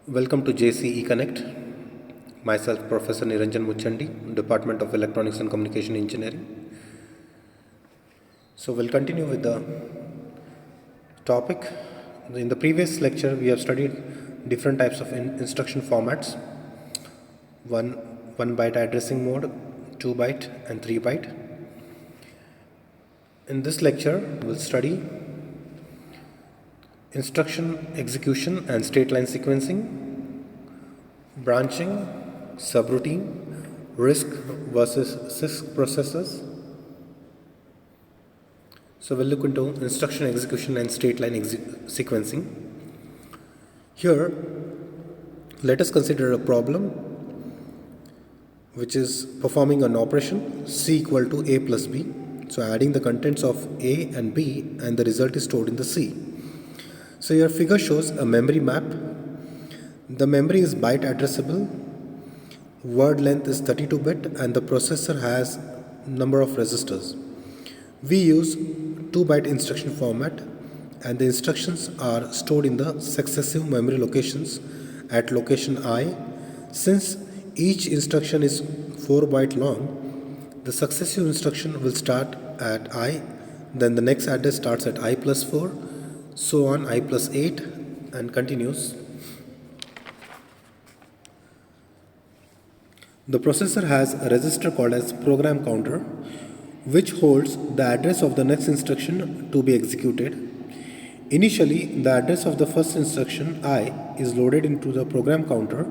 Welcome to JCE Connect. Myself, Professor Niranjan Muchandi, Department of Electronics and Communication Engineering. So we'll continue with the topic. In the previous lecture, we have studied different types of instruction formats. One byte addressing mode, 2 byte and 3 byte. In this lecture, we'll study instruction execution and state line sequencing, branching, subroutine, RISC versus CISC processors. So we'll look into instruction execution and state line sequencing. Here, let us consider a problem which is performing an operation C equal to A plus B. So adding the contents of A and B, and the result is stored in the C. So your figure shows a memory map. The memory is byte addressable, word length is 32-bit, and the processor has number of registers. We use 2-byte instruction format, and the instructions are stored in the successive memory locations at location I. Since each instruction is 4 byte long, the successive instruction will start at I, then the next address starts at I plus 4, so on I plus 8 and continues. The processor has a register called as program counter, which holds the address of the next instruction to be executed. Initially, the address of the first instruction I is loaded into the program counter.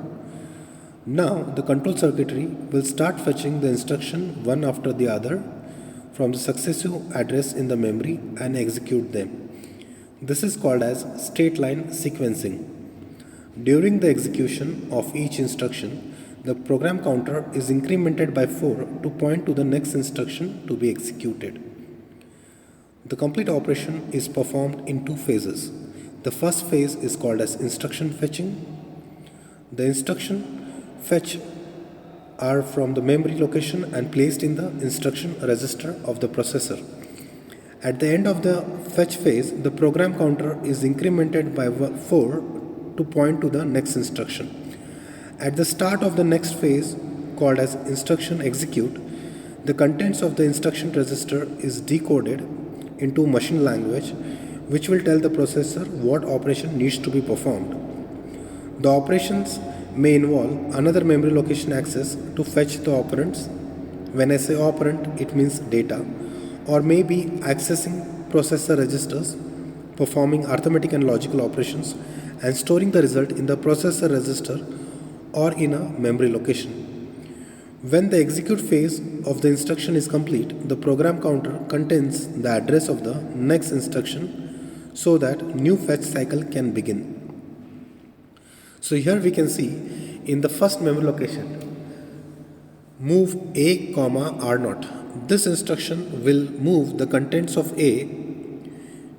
Now the control circuitry will start fetching the instruction one after the other from the successive address in the memory and execute them. This is called as state line sequencing. During the execution of each instruction, the program counter is incremented by 4 to point to the next instruction to be executed. The complete operation is performed in two phases. The first phase is called as instruction fetching. The instruction fetch are from the memory location and placed in the instruction register of the processor. At the end of the fetch phase, the program counter is incremented by 4 to point to the next instruction. At the start of the next phase, called as instruction execute, the contents of the instruction register is decoded into machine language, which will tell the processor what operation needs to be performed. The operations may involve another memory location access to fetch the operands. When I say operand, it means data, or may be accessing processor registers, performing arithmetic and logical operations, and storing the result in the processor register or in a memory location. When the execute phase of the instruction is complete, the program counter contains the address of the next instruction so that new fetch cycle can begin. So here we can see in the first memory location, move A, R0. This instruction will move the contents of A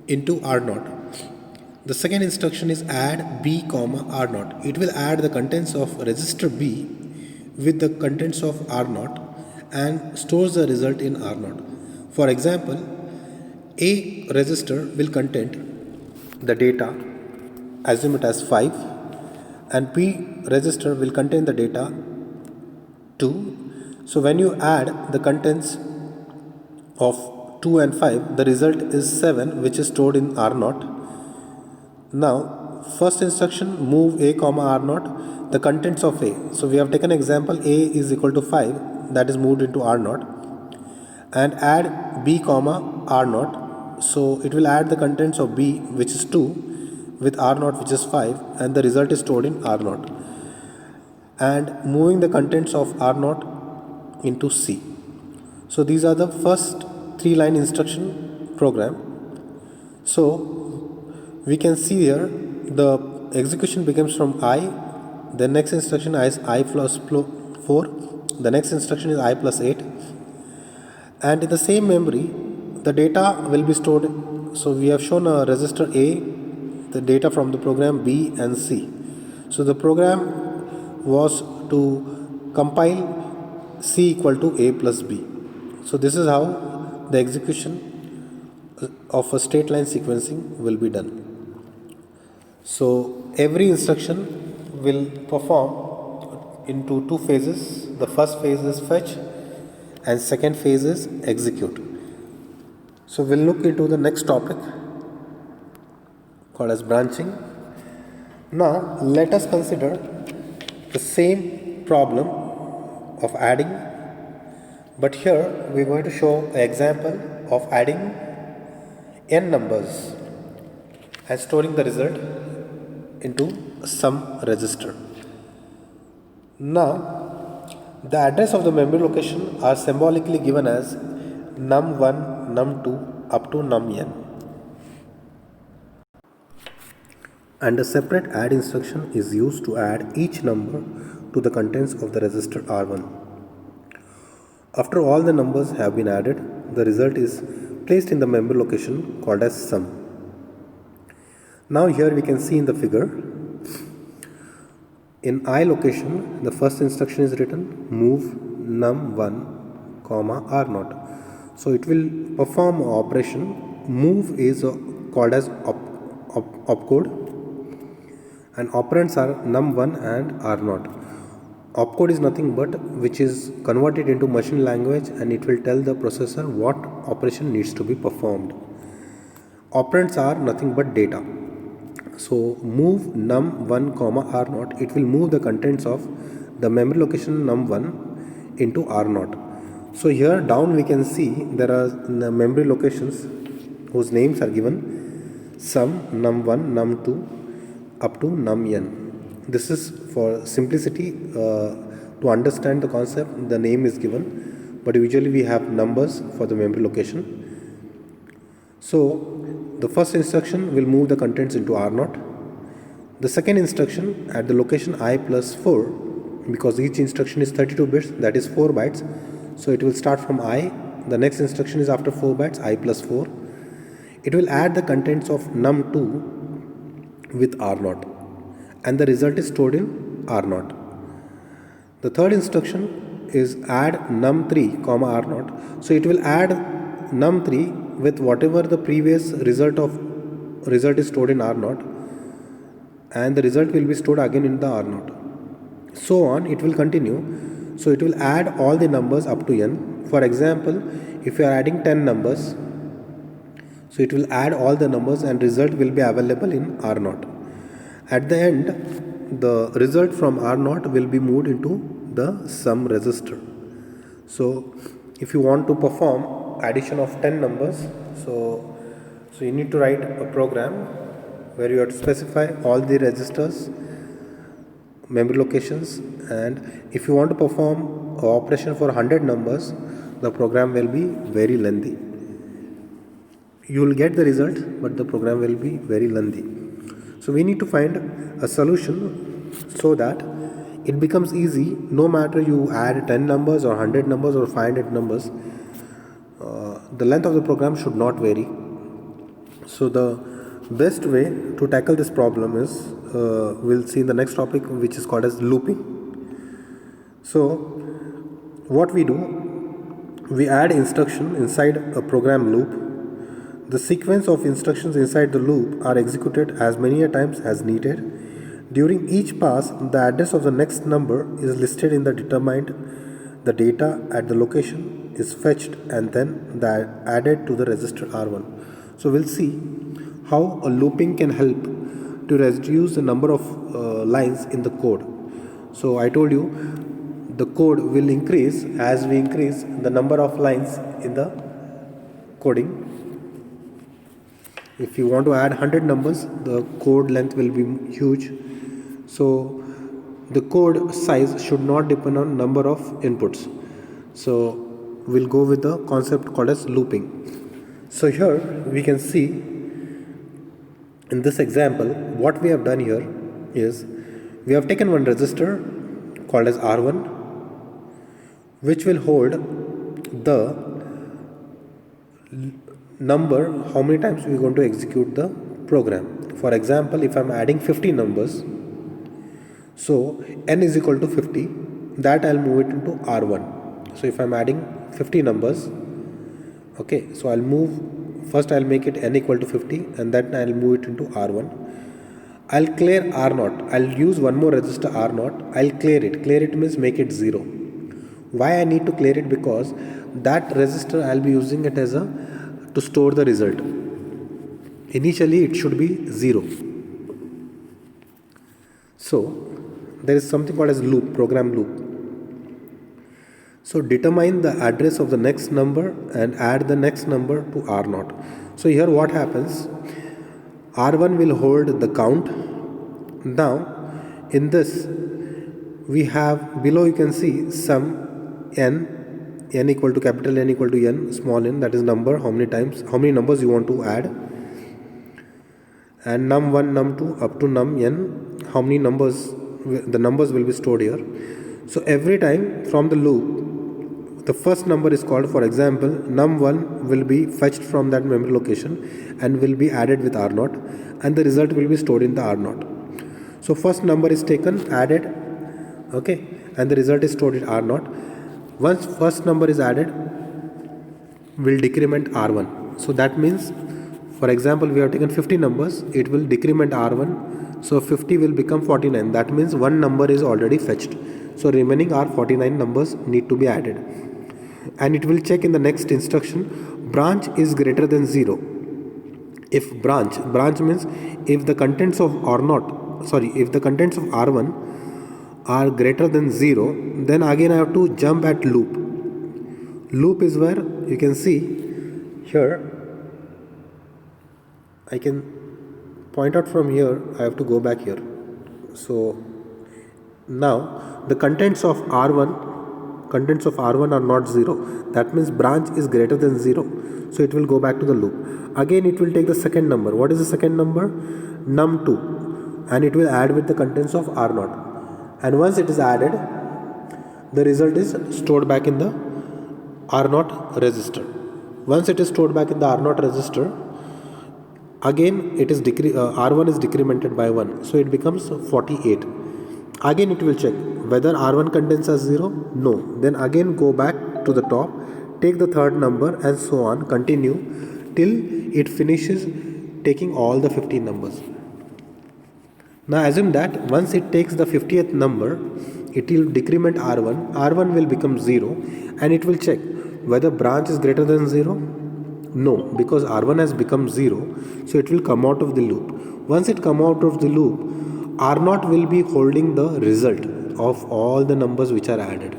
into R0. The second instruction is add B, R0. It will add the contents of register B with the contents of R0 and stores the result in R0. For example, A register will contain the data, assume it as 5, and B register will contain the data 2. So when you add the contents of 2 and 5, the result is 7, which is stored in R0. Now, first instruction, move A, R0, the contents of A. So we have taken example A is equal to 5, that is moved into R0, and add B, R0. So it will add the contents of B, which is 2, with R0, which is 5, and the result is stored in R0. And moving the contents of R0 into C. So these are the first 3-line instruction program. So we can see here the execution begins from I, the next instruction is I plus 4, the next instruction is I plus 8, and in the same memory the data will be stored. So we have shown a register A, the data from the program B and C. So the program was to compile C equal to A plus B. So this is how the execution of a state line sequencing will be done. So every instruction will perform into two phases. The first phase is fetch and second phase is execute. So we'll look into the next topic called as branching. Now let us consider the same problem of adding, but here we are going to show an example of adding n numbers and storing the result into some register. Now the address of the memory location are symbolically given as num1, num2 up to num_n, and a separate add instruction is used to add each number to the contents of the register R1. After all the numbers have been added, the result is placed in the memory location called as sum. Now here we can see in the figure, in I location the first instruction is written move num1, R0. So it will perform operation. Move is called as opcode, and operands are num1 and R0. Opcode is nothing but which is converted into machine language, and it will tell the processor what operation needs to be performed. Operands are nothing but data. So move num1, R0, it will move the contents of the memory location num1 into R0. So here down we can see there are memory locations whose names are given sum, num1, num2 up to num_n. This is for simplicity to understand the concept. The name is given, but usually we have numbers for the memory location. So the first instruction will move the contents into R0. The second instruction at the location I plus 4, because each instruction is 32 bits, that is 4 bytes. So it will start from I. The next instruction is after 4 bytes, I plus 4. It will add the contents of num2 with R0, and the result is stored in R0. The third instruction is add num3, R0. So it will add num3 with whatever the previous result is stored in R0, and the result will be stored again in the R0. So on it will continue. So it will add all the numbers up to n. For example, if you are adding 10 numbers, so it will add all the numbers and result will be available in R0. At the end, the result from R0 will be moved into the sum register. So if you want to perform addition of 10 numbers, so you need to write a program where you have to specify all the registers, memory locations, and if you want to perform an operation for 100 numbers, the program will be very lengthy. You will get the result, but the program will be very lengthy. So we need to find a solution so that it becomes easy. No matter you add 10 numbers or 100 numbers or 500 numbers, the length of the program should not vary. So the best way to tackle this problem is, we'll see in the next topic, which is called as looping. So what we do, we add instruction inside a program loop. The sequence of instructions inside the loop are executed as many a times as needed. During each pass, the address of the next number is listed in the determined. The data at the location is fetched and then added to the register R1. So we'll see how a looping can help to reduce the number of lines in the code. So I told you the code will increase as we increase the number of lines in the coding. If you want to add 100 numbers, the code length will be huge. So the code size should not depend on number of inputs. So we'll go with the concept called as looping. So here we can see in this example, what we have done here is we have taken one register called as R1, which will hold the number how many times we are going to execute the program. For example, if I am adding 50 numbers, so n is equal to 50, that I will move it into R1. So if I am adding 50 numbers, okay, so I'll move, first I'll make it n equal to 50 and then I'll move it into R1. I'll clear R0. I'll use one more register R0. I'll clear it. Clear it means make it 0. Why I need to clear it? Because that register I'll be using it as a to store the result. Initially it should be 0. So there is something called as loop, program loop. So determine the address of the next number and add the next number to R0. So here what happens? R1 will hold the count. Now in this we have below, you can see sum n equal to capital N equal to n small n, that is number, how many numbers you want to add, and num1 num2 up to num n, how many numbers, the numbers will be stored here. So every time from the loop, the first number is called, for example num1 will be fetched from that memory location and will be added with R0, and the result will be stored in the R0. So first number is taken, added, okay, and the result is stored in R0. Once first number is added, will decrement R1. So that means, for example, we have taken 50 numbers, it will decrement R1. So 50 will become 49. That means one number is already fetched. So remaining are 49 numbers need to be added. And it will check in the next instruction, branch is greater than 0. If branch means if the contents of if the contents of R1 are greater than 0, then again I have to jump at loop. Loop is where you can see here, I can point out from here, I have to go back here. So now the contents of R1 are not 0. That means branch is greater than 0. So it will go back to the loop. Again it will take the second number. What is the second number? Num2, and it will add with the contents of R0. And once it is added, the result is stored back in the R0 register. Once it is stored back in the R0 register, again it is R1 is decremented by 1, so it becomes 48. Again it will check whether R1 contents are 0. No. Then again go back to the top, take the third number, and so on, continue till it finishes taking all the 15 numbers. Now assume that once it takes the 50th number, it will decrement R1. R1 will become 0, and it will check whether branch is greater than 0. No, because R1 has become 0, so it will come out of the loop. Once it come out of the loop, R0 will be holding the result of all the numbers which are added.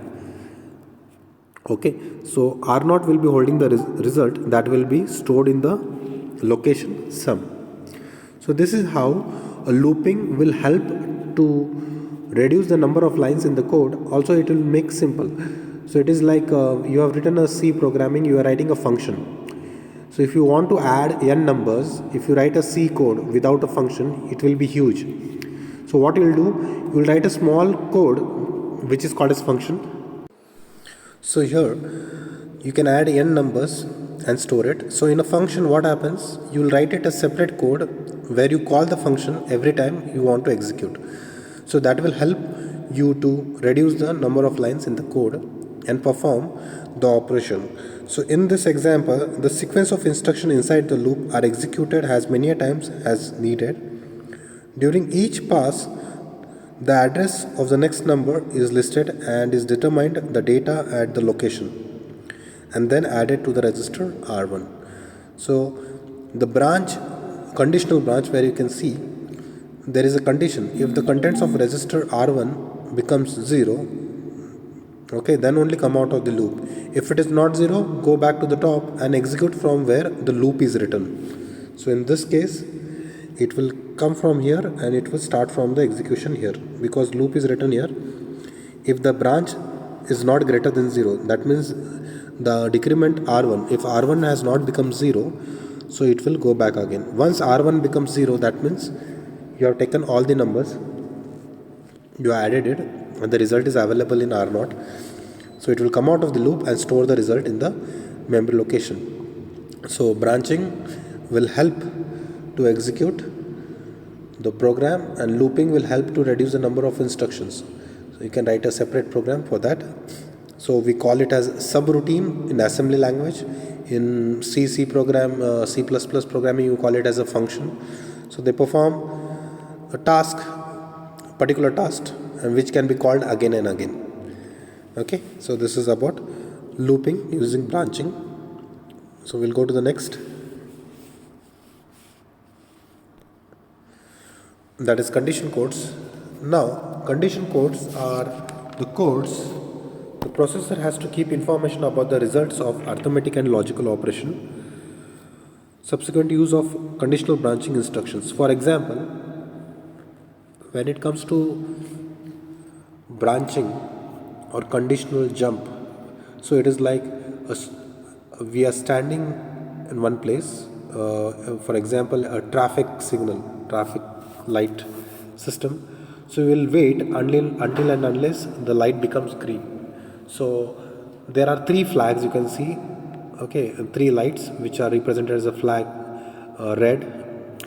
Okay, so R0 will be holding the result that will be stored in the location sum. So this is how a looping will help to reduce the number of lines in the code. Also it will make simple. So it is like you have written a C programming, you are writing a function. So if you want to add n numbers, if you write a C code without a function, it will be huge. So what you will do, you will write a small code which is called as function. So here you can add n numbers and store it. So in a function what happens, you will write it as separate code where you call the function every time you want to execute. So that will help you to reduce the number of lines in the code and perform the operation. So in this example, the sequence of instructions inside the loop are executed as many times as needed. During each pass, the address of the next number is listed and is determined the data at the location and then added to the register R1. So the branch, conditional branch, where you can see there is a condition. If the contents of register R1 becomes 0, okay, then only come out of the loop. If it is not 0, go back to the top and execute from where the loop is written. So in this case, it will come from here and it will start from the execution here, because loop is written here. If the branch is not greater than 0, that means the decrement R1. If R1 has not become 0, so it will go back again. Once R1 becomes 0, that means you have taken all the numbers, you added it, and the result is available in R0. So it will come out of the loop and store the result in the memory location. So branching will help to execute the program, and looping will help to reduce the number of instructions. So you can write a separate program for that. So we call it as subroutine in assembly language. In C program, C++ programming, you call it as a function. So they perform a task, particular task, and which can be called again and again. Okay, so this is about looping using branching. So we'll go to the next, that is condition codes. Now condition codes are the codes the processor has to keep information about the results of arithmetic and logical operation, subsequent use of conditional branching instructions. For example, when it comes to branching or conditional jump, so it is like we are standing in one place, for example a traffic signal, traffic light system. So we will wait until and unless the light becomes green. So there are three flags you can see, okay, three lights which are represented as a flag, red,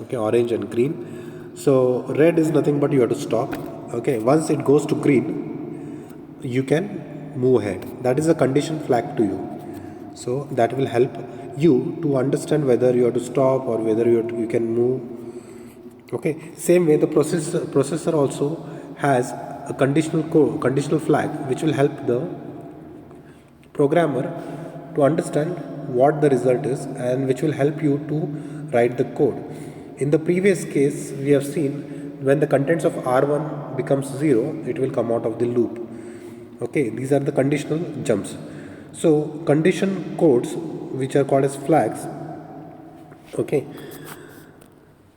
okay, orange and green. So red is nothing but you have to stop. Okay, once it goes to green, you can move ahead. That is a condition flag to you. So that will help you to understand whether you have to stop or whether you can move. Okay, same way the processor also has a conditional flag which will help the programmer to understand what the result is and which will help you to write the code. In the previous case, we have seen when the contents of R1 becomes 0, it will come out of the loop. Okay, these are the conditional jumps. So condition codes, which are called as flags, okay,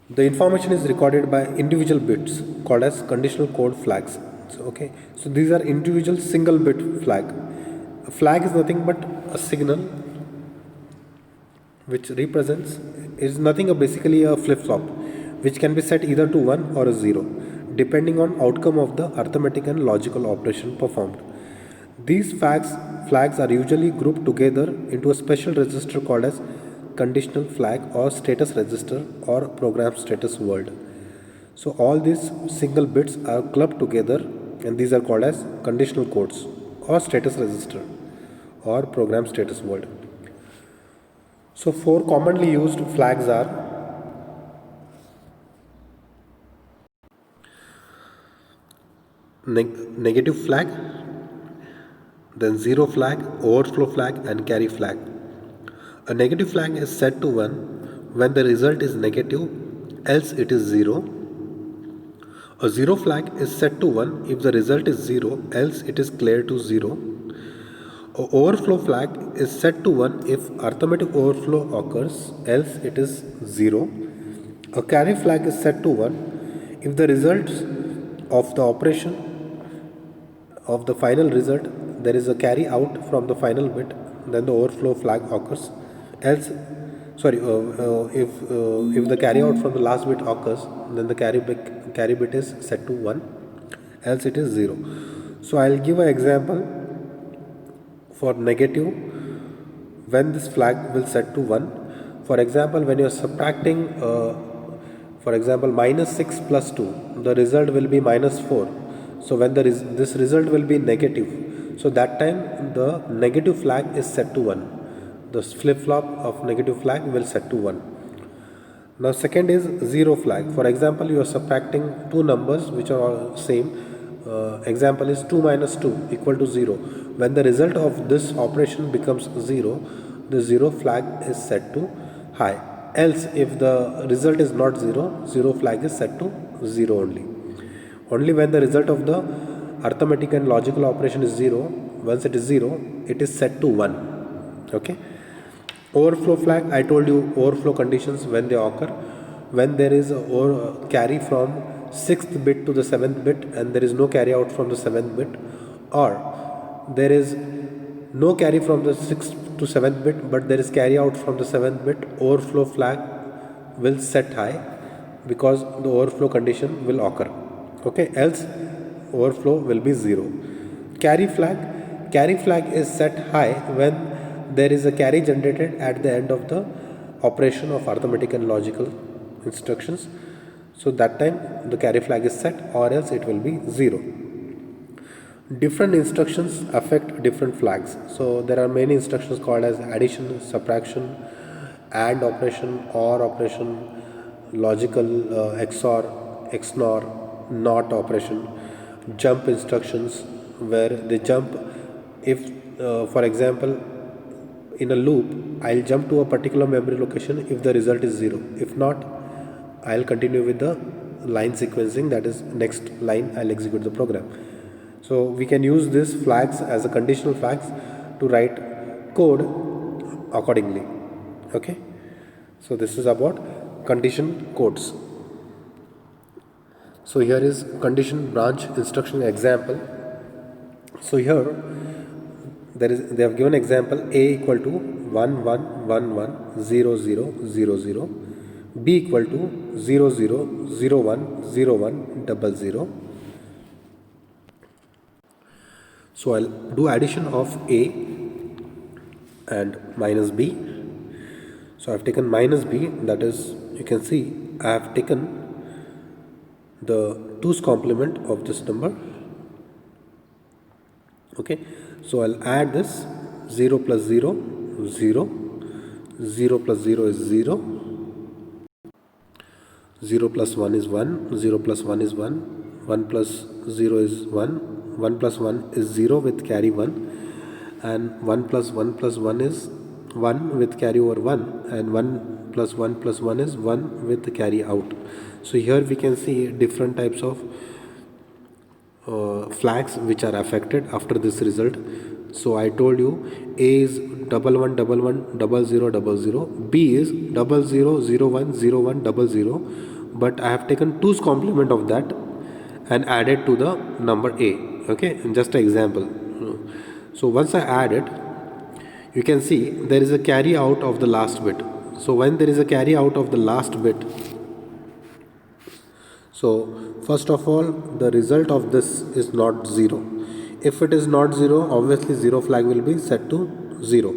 the information is recorded by individual bits called as conditional code flags. So, okay, so these are individual single bit flag. A flag is nothing but a signal which represents, is nothing but basically a flip-flop which can be set either to 1 or a 0 depending on outcome of the arithmetic and logical operation performed. These flags are usually grouped together into a special register called as conditional flag or status register or program status word. So all these single bits are clubbed together and these are called as conditional codes or status register or program status word. So four commonly used flags are negative flag, then zero flag, overflow flag and carry flag. A negative flag is set to 1 when the result is negative, else it is 0. A zero flag is set to 1 if the result is 0, else it is cleared to 0. A overflow flag is set to 1 if arithmetic overflow occurs, else it is 0. A carry flag is set to 1 if the results of the operation of the final result there is a carry out from the final bit, then the overflow flag occurs. Else, if the carry out from the last bit occurs, then the carry bit is set to 1, else it is 0. So I'll give an example for negative when this flag will set to 1. For example, when you are subtracting, for example, minus 6 plus 2, the result will be minus 4. So when this result will be negative, so that time the negative flag is set to 1. The flip-flop of negative flag will set to 1. Now second is zero flag. For example, you are subtracting two numbers which are all same. Example is 2 minus 2 equal to 0. When the result of this operation becomes 0, the zero flag is set to high. Else if the result is not 0, zero flag is set to 0 only. Only when the result of the arithmetic and logical operation is 0, once it is 0, it is set to 1. Okay. Overflow flag, I told you overflow conditions when they occur. When there is a carry from 6th bit to the 7th bit and there is no carry out from the 7th bit, or there is no carry from the 6th to 7th bit but there is carry out from the 7th bit, overflow flag will set high because the overflow condition will occur. Okay, else overflow will be 0. Carry flag is set high when there is a carry generated at the end of the operation of arithmetic and logical instructions. So that time the carry flag is set, or else it will be 0. Different instructions affect different flags. So there are many instructions called as addition, subtraction, AND operation, OR operation, logical XOR, XNOR, NOT operation, jump instructions where they jump. If for example in a loop I'll jump to a particular memory location if the result is 0. If not, I'll continue with the line sequencing, that is next line I'll execute the program. So we can use these flags as a conditional flags to write code accordingly. Okay, so this is about condition codes. So here is condition branch instruction example. So here they have given example A equal to 1 1 1 1 0 0 0 0, B equal to 0 0 0 1 0 1 double 0. So I'll do addition of A and minus B. So I've taken minus B, that is, you can see I have taken the 2's complement of this number. Okay, so I'll add this 0 plus 0 0, 0 plus 0 is 0, 0 plus 1 is 1, 0 plus 1 is 1, 1 plus 0 is 1, 1 plus 1 is 0 with carry 1, and 1 plus 1 plus 1 is 1 with carry over 1, and 1 plus 1 plus 1 is 1 with carry out. So here we can see different types of flags which are affected after this result. So I told you A is 1 1 1 1 0 0 0, B is 0 0 0 1 0 1 0 0, but I have taken 2's complement of that and added to the number A. Okay, just an example. So once I add it, you can see there is a carry out of the last bit. So when there is a carry out of the last bit, so first of all the result of this is not 0. If it is not 0, obviously 0 flag will be set to 0.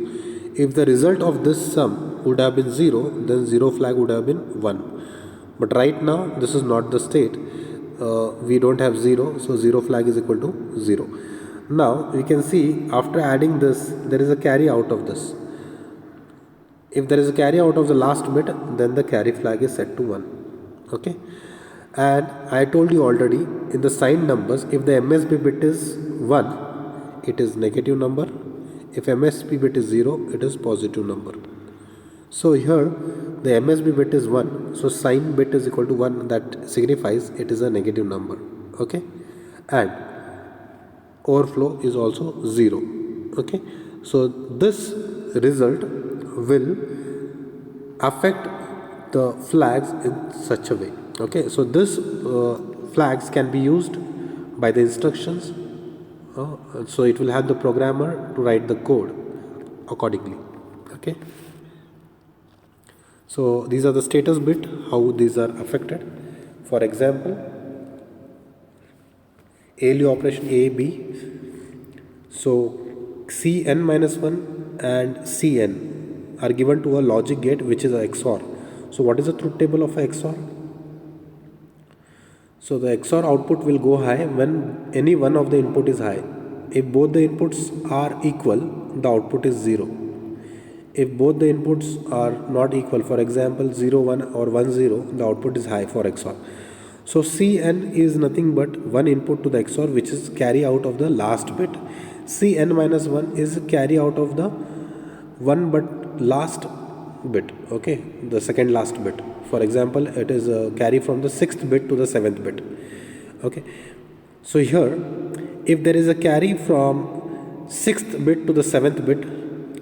If the result of this sum would have been 0, then 0 flag would have been 1. But right now this is not the state. We don't have 0, so 0 flag is equal to 0. Now you can see after adding this there is a carry out of this. If there is a carry out of the last bit, then the carry flag is set to 1. Okay, and I told you already in the signed numbers, if the MSB bit is 1, it is negative number. If MSB bit is 0, it is positive number. So here the MSB bit is 1, so sign bit is equal to 1, that signifies it is a negative number. Okay, and overflow is also 0. Okay, so this result will affect the flags in such a way. Okay, so this flags can be used by the instructions, so it will help the programmer to write the code accordingly. Okay, so these are the status bit, how these are affected. For example, ALU operation A, B. So Cn minus 1 and Cn are given to a logic gate which is a XOR. So what is the truth table of a XOR? So the XOR output will go high when any one of the input is high. If both the inputs are equal, the output is 0. If both the inputs are not equal, for example 0 1 or 1 0, the output is high for XOR. So Cn is nothing but one input to the XOR, which is carry out of the last bit. Cn minus 1 is carry out of the one but last bit. Okay, the second last bit. For example, it is a carry from the 6th bit to the 7th bit. Okay, so here if there is a carry from 6th bit to the 7th bit,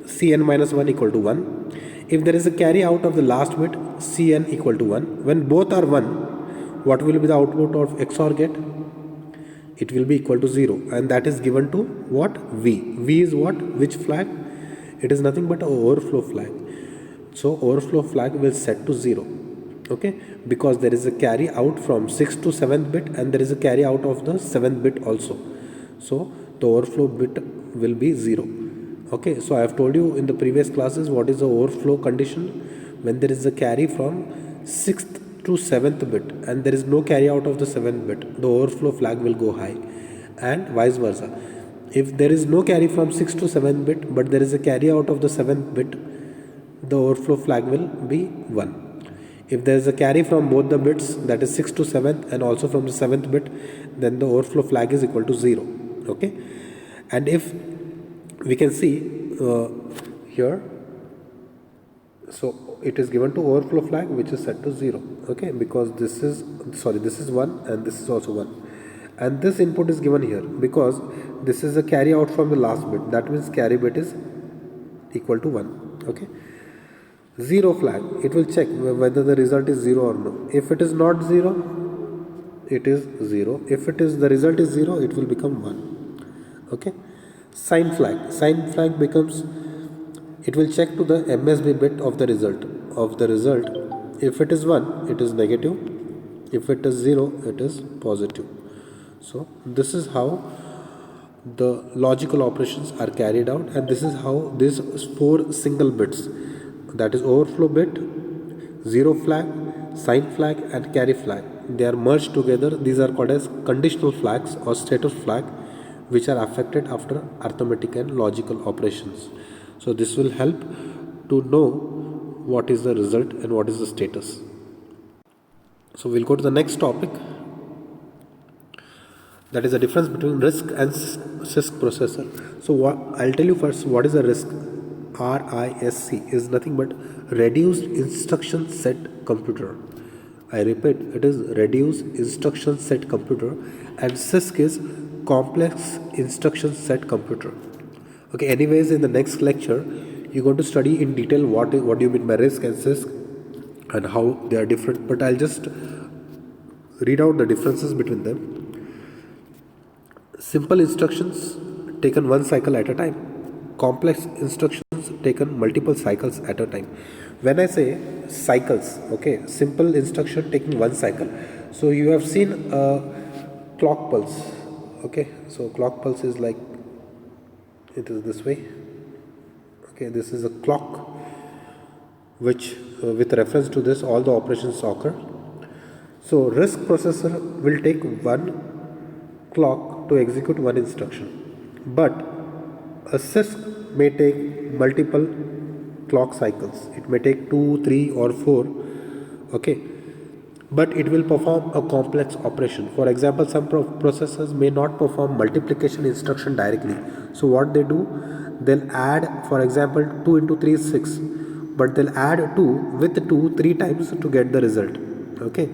Cn minus 1 equal to 1. If there is a carry out of the last bit, Cn equal to 1. When both are 1, what will be the output of XOR gate? It will be equal to 0, and that is given to what? V. V is what? Which flag? It is nothing but an overflow flag. So overflow flag will set to 0. Okay, because there is a carry out from 6th to 7th bit and there is a carry out of the 7th bit also. So the overflow bit will be 0. Okay, so I have told you in the previous classes what is the overflow condition. When there is a carry from 6th to 7th bit and there is no carry out of the 7th bit, the overflow flag will go high, and vice versa. If there is no carry from 6th to 7th bit but there is a carry out of the 7th bit, the overflow flag will be 1. If there is a carry from both the bits, that is 6 to 7th, and also from the 7th bit, then the overflow flag is equal to 0. Okay, and if we can see here, so it is given to overflow flag which is set to 0. Okay, because this is 1 and this is also 1, and this input is given here because this is a carry out from the last bit, that means carry bit is equal to 1. Okay, 0 flag, it will check whether the result is 0 or no. If it is not 0, it is 0. If it is the result is 0, it will become 1. Okay, sign flag becomes, it will check to the MSB bit of the result. If it is 1, it is negative. If it is 0, it is positive. So this is how the logical operations are carried out, and this is how these 4 single bits, that is overflow bit, 0 flag, sign flag and carry flag, they are merged together. These are called as conditional flags or status flag, which are affected after arithmetic and logical operations. So this will help to know what is the result and what is the status. So we'll go to the next topic, that is the difference between RISC and CISC processor. So I'll tell you first what is a RISC. RISC is nothing but reduced instruction set computer. I repeat, it is reduced instruction set computer, and CISC is complex instruction set computer. Okay, anyways, in the next lecture you're going to study in detail what do you mean by RISC and CISC and how they are different, but I'll just read out the differences between them. Simple instructions taken one cycle at a time. Complex instructions taken multiple cycles at a time. When I say cycles, okay, simple instruction taking one cycle. So you have seen a clock pulse. Okay, so clock pulse is like, it is this way. Okay, this is a clock which with reference to this all the operations occur. So RISC processor will take one clock to execute one instruction, but a CISC may take multiple clock cycles. It may take 2, 3 or 4. Okay, but it will perform a complex operation. For example, some processors may not perform multiplication instruction directly. So what they do, they'll add, for example, 2 into 3 is 6, but they'll add 2 with 2 3 times to get the result. Okay,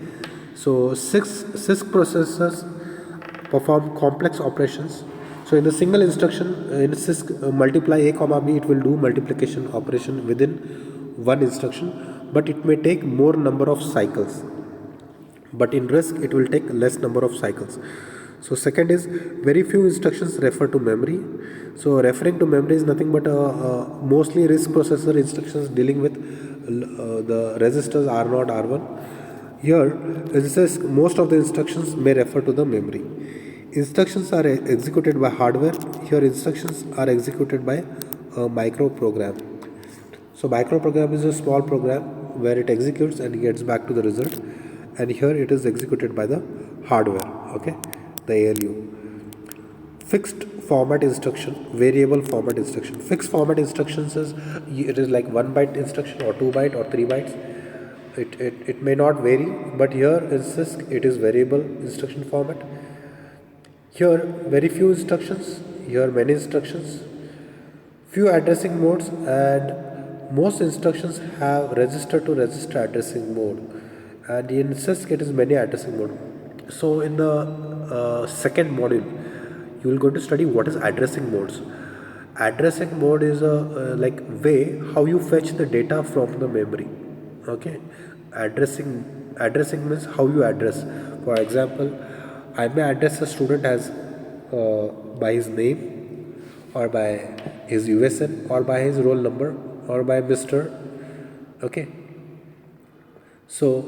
so CISC processors perform complex operations. So in the single instruction in CISC, multiply a comma b, it will do multiplication operation within one instruction, but it may take more number of cycles. But in RISC it will take less number of cycles. So second is, very few instructions refer to memory. So referring to memory is nothing but mostly RISC processor instructions dealing with the registers R0, R1. Here it says most of the instructions may refer to the memory. Instructions are executed by hardware. Here instructions are executed by a microprogram. So microprogram is a small program where it executes and gets back to the result, and here it is executed by the hardware. Okay, the ALU. Fixed format instruction, variable format instruction. Fixed format instructions is, it is like 1 byte instruction or 2 byte or 3 bytes. It may not vary, but here in CISC it is variable instruction format. Here very few instructions, here many instructions, few addressing modes, and most instructions have register to register addressing mode, and in CISC it is many addressing mode. So in the second module you will go to study what is addressing modes. Addressing mode is a like way how you fetch the data from the memory. Okay, addressing means how you address. For example, I may address a student as by his name, or by his USN, or by his roll number, or by Mr. Okay, so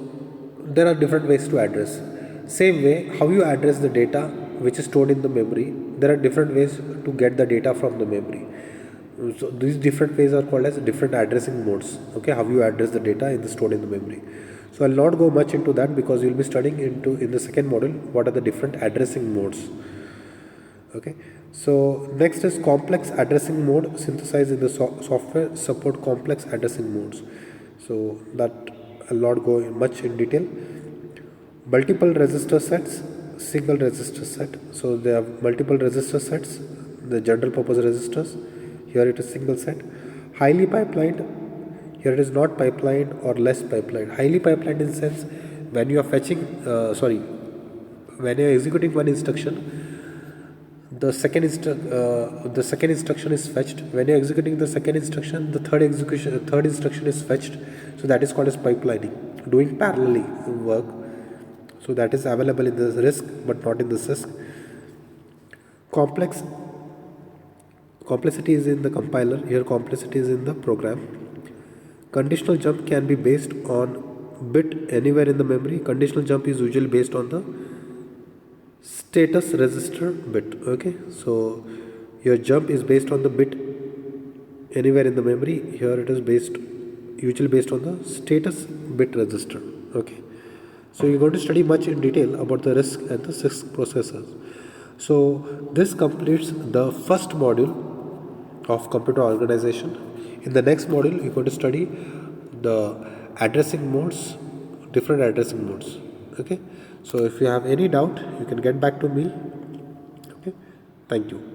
there are different ways to address. Same way how you address the data which is stored in the memory, there are different ways to get the data from the memory. So these different ways are called as different addressing modes. Okay, how you address the data stored in the memory. So I'll not go much into that because you'll be studying in the second module what are the different addressing modes. Okay, so next is complex addressing mode. Synthesized in the software support complex addressing modes. So that I'll not go in much in detail. Multiple resistor sets, single resistor set. So they have multiple resistor sets, the general purpose resistors. Here it is single set. Highly pipelined. Here it is not pipelined or less pipelined. Highly pipelined in sense when you are when you are executing one instruction, the second instruction is fetched. When you are executing the second instruction, the third instruction is fetched. So that is called as pipelining, doing parallelly work. So that is available in the RISC but not in the CISC. Complexity is in the compiler. Here complexity is in the program. Conditional jump can be based on bit anywhere in the memory. Conditional jump is usually based on the status register bit. Okay, so your jump is based on the bit anywhere in the memory. Here it is usually based on the status bit register. Okay, so you're going to study much in detail about the RISC and the CISC processors. So this completes the first module of computer organization. In the next module, you're going to study the addressing modes, different addressing modes. Okay, so if you have any doubt, you can get back to me. Okay, thank you.